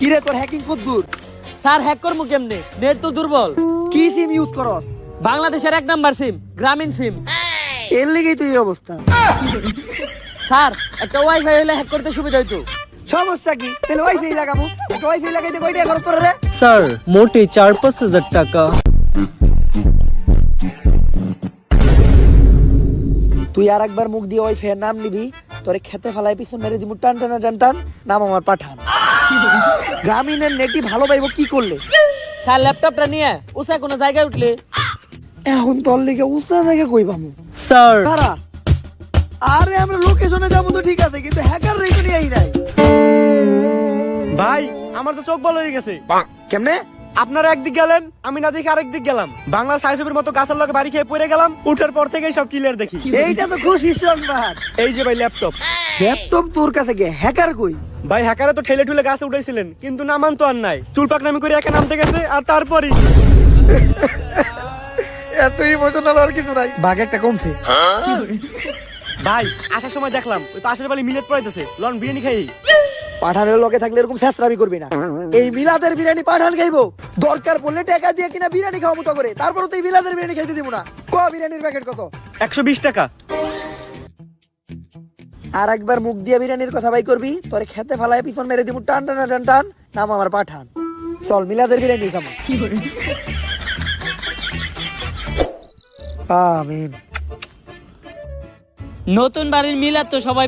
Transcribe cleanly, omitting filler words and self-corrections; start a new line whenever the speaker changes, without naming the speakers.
কিরে তোর হ্যাকিং কত দূর?
স্যার হ্যাক করবো কেমনে? নেট তো দুর্বল।
কি সিম ইউজ করস?
বাংলাদেশের 1 নাম্বার সিম, গ্রামীণ সিম।
এর লেগেই তো এই অবস্থা।
স্যার একটা ওয়াইফাই হলে হ্যাক করতে সুবিধা হইতো।
সমস্যা কি? তাহলে ওয়াইফাই লাগাবো। একটা ওয়াইফাই লাগাইতে কয় টাকা খরচ করে রে?
স্যার মোটে 4-5 হাজার টাকা।
তুই আর একবার মুখ দিয়ে ওয়াইফাই এর নাম নিবি, তোরে খেতে ফেলায় পিছন মেরে দিমু টান টান টান টান। নাম আমার পাঠান। গ্রামীণের নেটি ভালো পাইবো কি করলে?
স্যার ল্যাপটপটা নিয়ে উষা কোনো জায়গায় উঠলে
এখন তোর লেগে উচ্চা জায়গা কই পামু?
স্যার
তারা আরে আমরা লোকেশনে যাবো তো ঠিক আছে, কিন্তু হ্যাকার রেখে নিয়ে নাই।
ভাই আমার তো চোখ বড় হয়ে গেছে।
কেমনে?
আপনারা একদিক গেলেন, আমি না দেখে আরেক দিক গেলাম। বাংলা সাইসবের মতো গাছের লগে বাড়ি খেয়ে পড়ে গেলাম। উঠার পর থেকেই সব ক্লিয়ার দেখি।
এইটা তো খুশি সংবাদ।
এই যে ভাই ল্যাপটপ।
ল্যাপটপ তোর কাছে গে হ্যাকার কই?
ভাই হ্যাকারে তো ঠেলে ঠুলে গাছে উঠাইছিলেন, কিন্তু নামান তো আর নাই। চুলপাক নামি করে একা নামতে গেছে, আর তারপরই
এত ইমোশনাল আর কিছু নাই। বাঘ একটা কমছে।
ভাই আসার সময় দেখলাম ওই পাশের বাড়ি মিলেট পড়াইতেছে। লন বিরিয়ানি খাই।
পাঠানের লগে থাকলে এরকম ছেঁচড়ামি করবি না। এই মিলাদের বিরিয়ানি পাঠান খাইবো, দরকার পড়লে টাকা দিয়ে কিনা বিরিয়ানি খাওয়া মতো করে, তারপর তো এই মিলাদের বিরিয়ানি খাইতে দিব না। ক বিরিয়ানির প্যাকেট কত?
120 টাকা।
আর একবার মুখ দিয়ে বিরিয়ানির কথা বাই করবি, তোরে খেতে ফেলায় পিছন মেরে দিব টান টান টান টান। নাম আমার পাঠান। চল মিলাদের বিরিয়ানি খাবো। আমিন।
নতুন বাড়ির মিলাদ তো সবাই